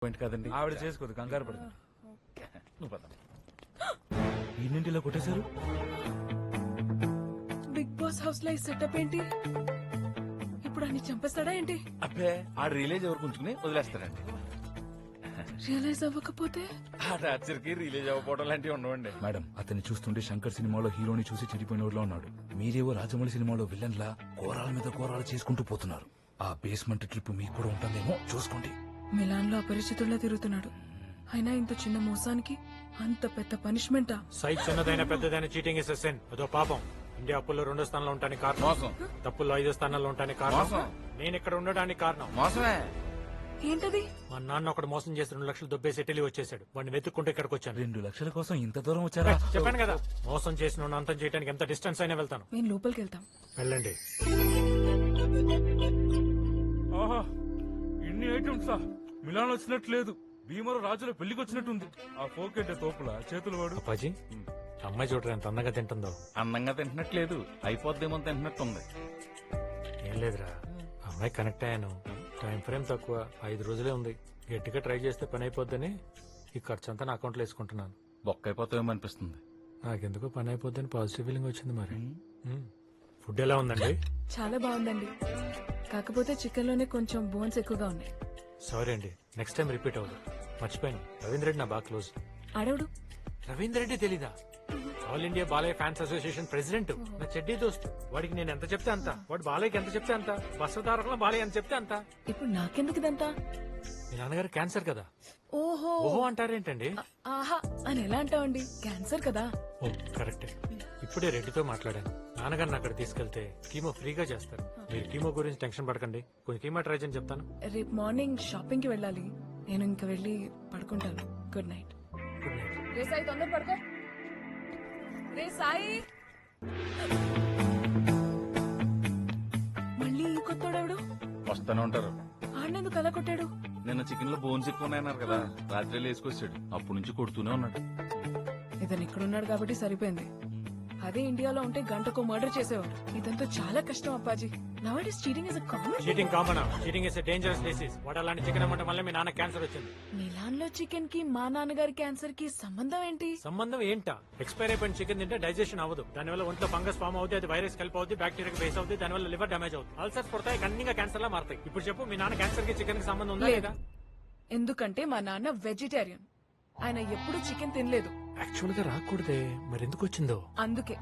Point కదండి. ఆవిడ చేసుకోదు, కంగారు పడుతుంది. నువ్వు పద. ఎన్నింటిలో కొట్టేశారు? బిగ్ బాస్ హౌస్ లో ఈ సెటప్ ఏంటి? ఇప్పుడు అన్ని చంపేస్తాడా ఏంటి? అబ్బే ఆ రిలేజ్ ఎవరు ఉంచుకుని వదిలేస్తారండి. రియలైజ్ అవ్వకపోతే ఆ టార్చర్కి రిలేజ్ అవ్వకపోవడం లాంటివి ఉండవండి. మేడం, అతన్ని చూస్తుంటే శంకర్ సినిమాలో హీరోని చూసి చెడిపోయిన ఊర్లో ఉన్నాడు. మీరేవో రాజమౌళి సినిమాలో విలన్ లా కోరాల మీద కోరాలు చేసుకుంటూ పోతున్నారు. ఆ బేస్మెంట్ ట్రిప్ మీకు కూడా ఉంటుందేమో చూసుకోండి. మిలాన్ లో అపరిచితుల్లా తిరుగుతున్నాడు. అయినా ఇంత చిన్న మోసానికి అంత పెద్ద పనిష్మెంటా? సైజ్ చిన్నదైన పెద్దదైన చీటింగ్ ఇస్ సెన్. అదో పాపం. ఇండియా అప్పుల్లో 2వ స్థానంలో ఉండడానికి కారణం, మోసం. తప్పుల్లో 5వ స్థానంలో ఉండడానికి కారణం, మోసం. నేను ఇక్కడ ఉండడానికి కారణం మోసమే. ఏంటది? మా నాన్న ఒకడు మోసం చేసి 2 లక్షలు దొబ్బేసి ఇటలీ వచ్చేసాడు. వాడిని వెతుక్కుంటే ఇక్కడికి వచ్చాను. 2 లక్షల కోసం ఇంత దూరం వచ్చారా? చెప్పాను కదా, మోసం చేసిన వాడిని అంతం చేయడానికి ఎంత డిస్టెన్స్ అయినా వెళ్తాను. మేము లోపలికి వెళ్తాం. వెళ్ళండి. ఆహా, ఇన్ని ఐటమ్సా? మిలాన్ వచ్చినట్టు లేదు, భీమవరం రాజుల పెళ్లికి వచ్చినట్టుంది. ఆ ఫోకెట్ తోపుల చేతులు వాడు. అప్పాజీ, అమ్మాయి చూడరా ఎంత అందంగా తింటుందో. అందంగా తింటున్నట్లేదు, అయిపోద్దేమో తింటున్నట్టుంది. ఏం లేదురా, అమ్మాయి కనెక్ట్ అయ్యాను. టైం ఫ్రేమ్ తక్కువ, 5 రోజులే ఉంది. గట్టిగా ట్రై చేస్తే పని అయిపోద్దని ఈ ఖర్చు అంతా నా అకౌంట్లో వేసుకుంటున్నాను. బొక్క అయిపోతామేమో అనిపిస్తుంది. నాకెందుకో పని అయిపోద్దని పాజిటివ్ ఫీలింగ్ వచ్చింది. మరి ఫుడ్ ఎలా ఉందండి? చాలా బాగుందండి. కాకపోతే చికెన్ లోనే కొంచెం బోన్స్ ఎక్కువగా ఉన్నాయి. సారీ అండి, నెక్స్ట్ టైం రిపీట్ అవ్వదు. మర్చిపోయాను, రవీంద్ర రెడ్డి నా బాగా క్లోజ్. అడవుడు రవీంద్ర రెడ్డి తెలీదా? All India Balayya fans association president, నా చెడ్డీ దోస్తు. వాడికి నేను ఎంత చెప్తే అంత, వాడు బాలయ్యకి ఎంత చెప్తే అంత, వస్త్రధారకుల బాలయ్య ఎంత చెప్తే అంత. ఇప్పుడు నాకెందుకు ఇదంతా? మీ నాన్నగారు క్యాన్సర్ కదా. ఓహో ఓహో అంటారేంటండి? ఆహా అని ఎలా అంటావండి? క్యాన్సర్ కదా. ఓ కరెక్టే. ఇప్పుడే రెడ్డితో మాట్లాడాను. నాన్నగారిని అక్కడ తీసుకెళ్తే కీమో ఫ్రీగా చేస్తారు. మీరు కీమో గురించి టెన్షన్ పడకండి, కొంచెం కీమో ట్రై చేయని చెప్తాను. రేపు మార్నింగ్ షాపింగ్ కి వెళ్ళాలి. నేను ఇంకా వెళ్ళి పడుకుంటాను. Good night. Good night. రే సాయి, తొందర పడుకో. రే సాయి, మళ్ళీ ఈ కొత్తోడెవడు? వస్తానే ఉంటారు. ఆడినందుకు అలా కొట్టాడు? నిన్న చికెన్ లో బోన్స్ ఎక్కువ ఉన్నాయన్నారు కదా, రాత్రి వేసుకొచ్చాడు. అప్పటి నుంచి కొడుతూనే ఉన్నాడు. ఇతను ఇక్కడున్నాడు కాబట్టి సరిపోయింది. అదే ఇండియాలో ఉంటే గంటకు మర్డర్ చేసేవాడు. ఇదంతా చాలా కష్టం Appaji. నౌడేస్ cheating is a common. Cheating common. Cheating is dangerous disease. వాడు అలాంటి చికెన్ అమ్మటం వల్ల మీ నాన్న క్యాన్సర్ వచ్చింది. మిలాన్ లో చికెన్ కి మా నాన్నగారి క్యాన్సర్ కి సంబంధం ఏంటి? సంబంధం ఏంటా? ఎక్స్పైర్ అయిపోయిన చికెన్ తింటే డైజెషన్ అవ్వదు. దానివల్ల ఒంట్లో ఫంగస్ ఫామ్ అవుతుంది, అది వైరస్ కలిపి అవుతుంది, బ్యాక్టీరియా బేస్ అవుతుంది, దానివల్ల లివర్ డ్యామేజ్ అవుతుంది, అల్సర్స్ పడతాయి, కన్నీగా క్యాన్సర్ లా మారుతాయి. ఇప్పుడు చెప్పు, మీ నాన్న క్యాన్సర్ కి చికెన్ కి సంబంధం ఉందా లేదా? ఎందుకంటే మా నాన్న వెజిటేరియన్. ఆయన ఎప్పుడు చికెన్ తినలేదు. యాక్చువల్ గా రాకూడదే, మరి ఎందుకు వచ్చిందో? అందుకే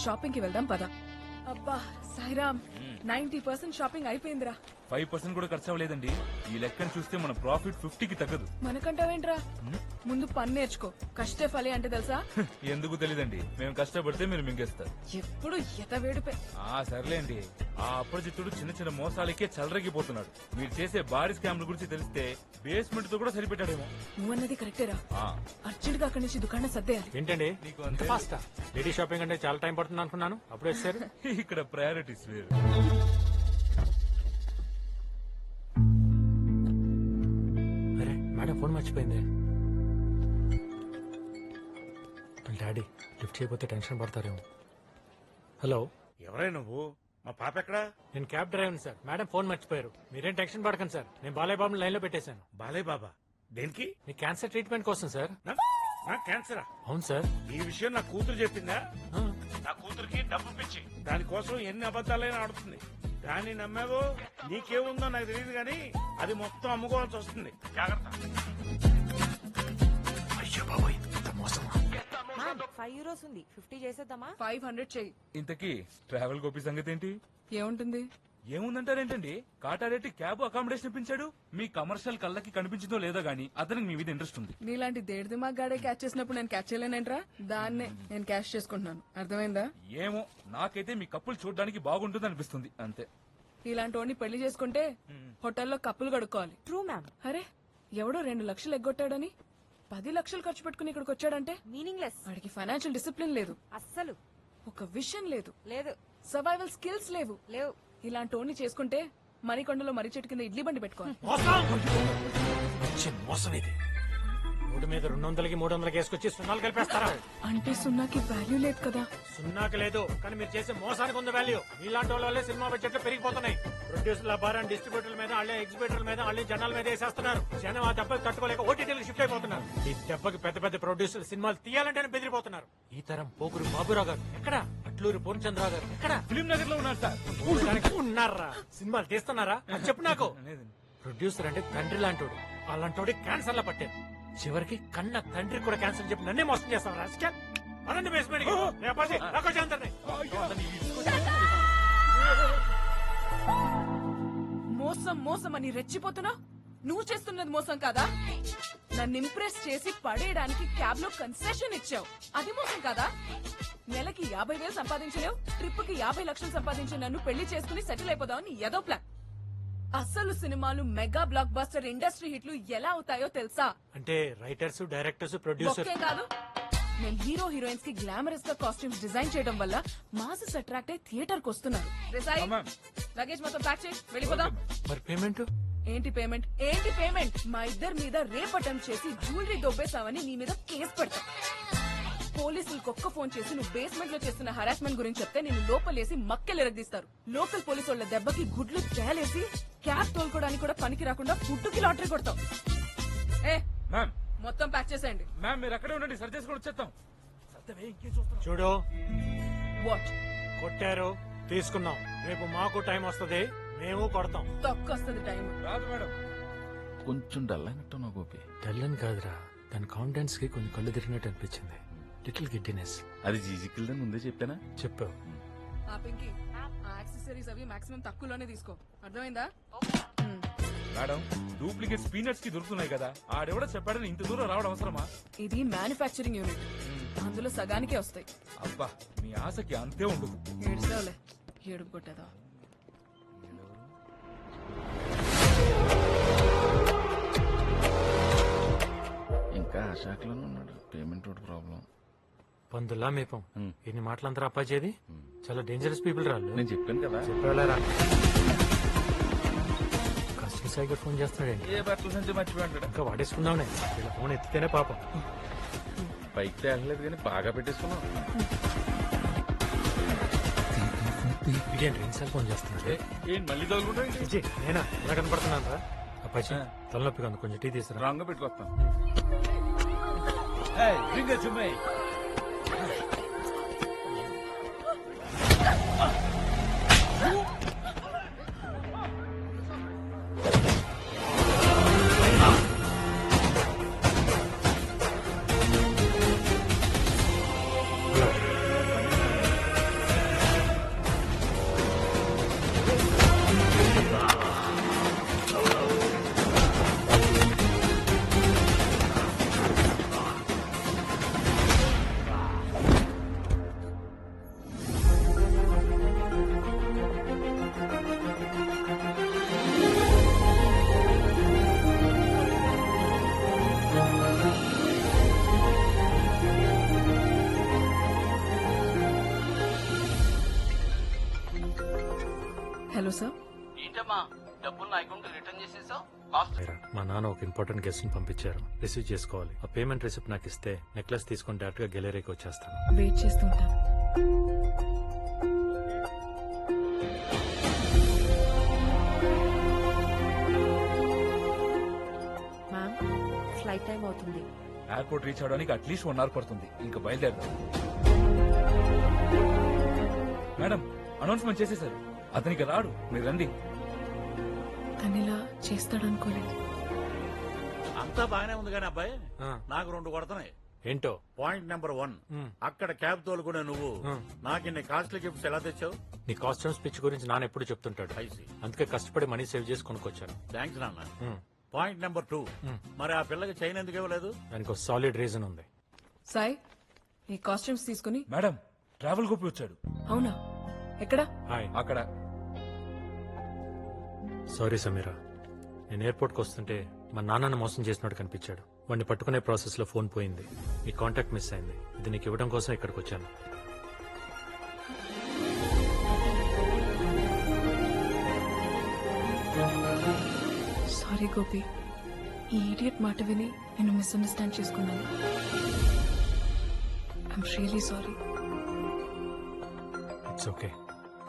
షాపింగ్ కి వెళ్దాం పద. అబ్బా సాయిరామ్, 90% షాపింగ్ అయిపోయిందిరా. 5% కూడా ఖర్చు అవ్వలేదండి. ఈ లెక్కను చూస్తే మన ప్రాఫిట్ 50కి తగ్గదు. మనకంటావేంట్రా? ముందు పని నేర్చుకో. కష్టే ఫలి అంటే తెలుసా? ఎందుకు తెలీదండి, మేము కష్టపడితే మీరు మింగేస్తారు. ఎప్పుడు ఎత వేడిపే. సర్లేండి, ఆ అప్రజిత్తుడు చిన్న చిన్న మోసాలకే చలరగిపోతున్నాడు. మీరు చేసే భారీ స్కామ్ల గురించి తెలిస్తే బేస్మెంట్ తో కూడా సరిపెట్టాడేమో. నువ్వన్నది కరెక్టేరా. అర్జెంట్ గా అక్కడి నుంచి దుకాణం సర్దేయాలి. ఏంటండి నీకు అంతే. ఫాస్టా? లేడీ షాపింగ్ అంటే చాలా టైం పడుతుంది అనుకున్నాను, అప్పుడు వచ్చారు. ఇక్కడ ప్రయారిటీస్ వేరు. అరే మేడం, ఫోన్ మర్చిపోయింది. డాడీ లిఫ్ట్ చేయకపోతే టెన్షన్ పడతారేమో. హలో, ఎవరై నువ్వు? మా పాప ఎక్కడా? నేను cab driver sir. Madam phone మర్చిపోయారు. మీరేం టెన్షన్ పడకండి సార్, నేను బాలయ్య బాబుని లైన్ లో పెట్టేశాను. బాలయ్య బాబా? దేనికి? మీ క్యాన్సర్ ట్రీట్మెంట్ కోసం సార్. నాకు క్యాన్సరా? అవును సార్. ఈ విషయం నా కూతురు చెప్పిందా? ఆ, నా కూతురికి డబ్బు పిచ్చి, దానికోసం ఎన్ని అబద్ధాలైనా ఆడుతుంది. దాన్ని నమ్మావో నీకేముందో నాకు తెలియదు కానీ అది మొత్తం అమ్ముకోవాల్సి వస్తుంది. జాగ్రత్త. అయ్యో బాబోయ్, ఇంత మోసమా? €5 ఉంది, 50 చేసేద్దామా? 500 చెయ్యి. ఇంతకీ ట్రావెల్ గోపి సంగతి ఏంటి? ఏముంటుంది? ఏముందంటారేంటండి, కాటారెడ్డి క్యాబ్ అకామిడేషన్ ఇప్పించాడు. మీ కమర్షియల్ కళ్ళకి కనిపించిందో లేదో గానీ అతనికి మీ మీద ఇంట్రెస్ట్ ఉంది. నీలాంటి దేడి దిమాగ్ గాడే క్యాచ్ చేసినప్పుడు నేను క్యాచ్ చేయలేనేంట్రా? దాన్నే నేను క్యాష్ చేసుకుంటున్నాను. అర్థమైందా? ఏమో, నాకైతే మీ కప్పులు చూడడానికి బాగుంటుంది అనిపిస్తుంది అంతే. ఇలాంటి వాడిని పెళ్లి చేసుకుంటే హోటల్లో కప్పులు కడుక్కోవాలి. True ma'am. అరే ఎవడో 2 లక్షలు ఎగ్గొట్టాడని 10 లక్షలు ఖర్చు పెట్టుకుని ఇక్కడికి వచ్చాడంటే మీనింగ్లెస్. వాడికి ఫైనాన్షియల్ డిసిప్లిన్ లేదు, అస్సలు ఒక విషన్ లేదు, లేదు. సర్వైవల్ స్కిల్స్ లేవు. లేవు. ఇలాంటి వాడిని చేసుకుంటే మరికొండలో మర్రి చెట్టు కింద ఇడ్లీ బండి పెట్టుకోవాలి. మోసం! మంచి మోసం ఇది. రోడ్డు మీద 200కి 300కి వేసుకొచ్చి సున్నాలు కలిపేస్తారా? అంటే సున్నాకి వాల్యూ లేదు కదా. సున్నాకి లేదు, కానీ మీరు చేసే మోసానికి ఉంది వాల్యూ. మీలాంటి వాళ్ళ వల్లే సినిమా బడ్జెట్లు పెరిగిపోతున్నాయి. ప్రొడ్యూసర్ల భారం డిస్ట్రిబ్యూటర్ల మీద, వాళ్ళే ఎగ్జిబిటర్ల మీద, వాళ్ళే జనాల మీద వేసేస్తున్నారు. జనం ఆ దెబ్బకి తట్టుకోలేక ఓటీటీలకు షిఫ్ట్ అయిపోతున్నారు. ఈ దెబ్బకి పెద్ద పెద్ద ప్రొడ్యూసర్ సినిమాలు తీయాలంటేనే బెదిరిపోతున్నారు. ఈ తరం పోకురు బాబురావు గారు ఎక్కడ, అట్లూరి పూర్ణచంద్రరావు గారు ఎక్కడ, ఫిలిం నగర్ లో ఉన్నారు సార్. ఉన్నారా? సినిమాలు తీస్తున్నారా? అది చెప్పు నాకు. ప్రొడ్యూసర్ అంటే తండ్రి లాంటోడు, అలాంటోడి క్యాన్సర్ లా పట్టారు. చివరికి కన్న తండ్రి కూడా క్యాన్సర్ చెప్పి నన్నే మోసం చేస్తాను. రాజకీయాలు అదండి బేస్మెంట్ మోసం మోసం అని రెచ్చిపోతున్నా. నువ్వు చేస్తున్నది మోసం కాదా? నన్ను ఇంప్రెస్ చేసి పడేయడానికి క్యాబ్ లో కన్సెషన్ ఇచ్చావు, అది మోసం కాదా? నెలకి 50,000 సంపాదించలేవు, ట్రిప్ కి 50 లక్షలు సంపాదించి నన్ను పెళ్లి చేసుకుని సెటిల్ అయిపోదామని ఏదో ప్లాన్. అసలు సినిమాలు మెగా బ్లాక్ బస్టర్ ఇండస్ట్రీ హిట్లు ఎలా అవుతాయో తెలుసా? అంటే రైటర్స్, డైరెక్టర్స్, ప్రొడ్యూసర్ ఒకే కాదు, నేను హీరో హీరోయిన్స్ కి గ్లామరస్ గా కాస్ట్యూమ్స్ డిజైన్ చేయడం వల్ల మాసెస్ అట్రాక్ట్ అయ్యి థియేటర్ కు వస్తున్నారు. లగేజ్ మొత్తం ప్యాక్ చేయి, వెళ్ళిపోదాం. మరి పేమెంట్ ఏంటి పేమెంట్? ఏంటి పేమెంట్? మా ఇద్దరి మీద రేప్ అటెంప్ట్ చేసి జ్యువెలరీ దొబ్బేసావని నీ మీద కేసు పెడతా. పోలీసులకు ఒక్క ఫోన్ చేసి నువ్వు బేస్మెంట్ లో చేస్తున్న హరాస్మెంట్ గురించి చెప్తే నేను లోపలేసి మక్కెలెరగదీస్తారు. లోకల్ పోలీసు వాళ్ళ దెబ్బకి గుడ్లు తేలేసి క్యాబ్ తోలుకోవడానికి కూడా పనికి రాకుండా ఫుడ్డుకి లాటరీ కొడతావు. ఏ మ్యామ్ మొత్తం ప్యాక్ చేసేయండి. మ్యామ్ మీరు అక్కడే ఉండండి, సరి చేసుకొని వచ్చేస్తాం. చూడు, వాట్ కొట్టారు, తీసుకున్నాం. రేపు మాకు టైం వస్తుంది, మేము కొడతాం. తక్కువస్తుంది టైం. రాదు మేడం. కొంచెం డల్ అయినట్టు నా గోపి. తెల్లని కాదురా, దాని కాన్ఫిడెన్స్ కి కొంచెం కళ్ళు తిరిగినట్టు అనిపించింది. Little giddiness. అది జీజికిల్దని ముందే చెప్పానా? చెప్పావు. ఆ పింకీ, ఆ యాక్సెసరీస్ అవి మాక్సిమం తక్కువలోనే తీసుకో, అర్థమైందా? మేడం డూప్లికేట్ స్పీనట్స్ కి దొరుకుతున్నాయి కదా, ఆడెవడో చెప్పాడని ఇంత దూరం రావడం అవసరమా? ఇది మ్యానుఫ్యాక్చరింగ్ యూనిట్, అందులో సగానికే వస్తాయి. అబ్బా మీ ఆశకి అంతే ఉండదు. ఏడుస్తావులే, ఏడుపు కొట్టేదా. ఇంకా ఆ శాఖలోనే ఉన్నాడు. పేమెంట్ ఒకటి ప్రాబ్లం. పందుల్లా మేపం. ఎన్ని మాటలంతా అప్పాచేది. చాలా డేంజరస్ పీపుల్ రాళ్ళు. నేను చెప్పాను కదా. చెప్పారా? కస్టమర్ సైకిల్ ఫోన్ చేస్తున్నాడండి. ఏ బట్టల నుంచి మర్చిపోయాడు. ఇంకా వాడేసుకుందామనే, ఇలా ఫోన్ ఎత్తితేనే పాపం. పైకి తేగలేదు కానీ బాగా పెట్టేసుకున్నాం. ఇదేంటి రెండుసార్లు ఫోన్ చేస్తున్నాడు? ఏంటి మళ్ళీ తగులుకుంటా? విజయ్, నేనా ఎలా కనపడుతున్నాను రా? అప్పాచి తలనొప్పిగా ఉంది, కొంచెం టీ తీసుకురా. రాంగ్ గా పెట్టుకొస్తాం. Hello sir. ఏంటమ్మా డబ్బులు నా అకౌంట్ రిటర్న్ చేసేసావు? మీరా, మా నాన్న ఒక ఇంపార్టెంట్ గెస్ట్ ని పంపించారు, రిసీవ్ చేసుకోవాలి. ఆ పేమెంట్ రిసిప్ట్ నాకు ఇస్తే నెక్లెస్ తీసుకుని డైరెక్ట్ గా గ్యాలరీకి వచ్చేస్తాను. వెయిట్ చేస్తుంటాను. మ్యామ్, ఫ్లైట్ టైం అవుతుంది. ఎయిర్పోర్ట్ రీచ్ అవడానికి అట్లీస్ట్ 1 hour పడుతుంది. ఇంకా బయలుదేరదాం. మేడం అనౌన్స్మెంట్ చేసేసారు, అతనికి రాడు, మీరు రండి. తను ఇలా చేస్తాడనుకోలేదు. అంతా బాగానే ఉంది కానీ అబ్బాయి, ఆ. నాకు 2 కొడుతున్నాయి. ఏంటో? పాయింట్ నెంబర్ 1, అక్కడ క్యాబ్ తోలుకునే నువ్వు నాకు ఇన్ని కాస్ట్లీ గిఫ్ట్స్ ఎలా తెచ్చావు? నీ కాస్ట్యూమ్ స్పిచ్ గురించి నాన్న ఎప్పుడు చెప్తుంటాడు. I see. అందుకే కష్టపడి మనీ సేవ్ చేసి కొనుక్కొచ్చాను. థ్యాంక్స్ నాన్న. పాయింట్ నెంబర్ 2, మరి ఆ పిల్లకి చైన్ ఎందుకు ఇవ్వలేదు? దానికి ఒక సాలిడ్ రీజన్ ఉంది. సాయి, ఈ కాస్ట్యూమ్స్ తీసుకుని. మేడం ట్రావెల్ గోపి వచ్చాడు. అవునా? ఎక్కడ? హాయ్. అక్కడ. సారీ సమీరా, నేను ఎయిర్పోర్ట్ కి వస్తుంటే మా నాన్నను మోసం చేసినట్టు కనిపించాడు. వాడిని పట్టుకునే ప్రాసెస్ లో ఫోన్ పోయింది, నీ కాంటాక్ట్ మిస్ అయింది. ఇది నీకు ఇవ్వడం కోసం ఇక్కడికి వచ్చాను. సారీ గోపి, ఈ ఇడియట్ మాట విని నేను మిస్అండర్స్టాండ్ చేసుకున్నాను. I'm really sorry. It's okay.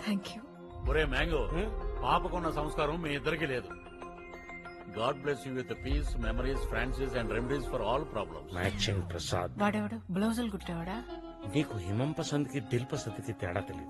Thank you. ఒరే మ్యాంగో, పాపకున్న సంస్కారం మీ ఇద్దరికి లేదు. God bless you with peace, memories, Francis and remedies for all problems. Matching Prasad వాడెవడు బ్లౌజులు కుట్టేవాడా? నీకు హిమం పసంద్ కి దిల్ పసంద్ కి తేడా తెలియదు.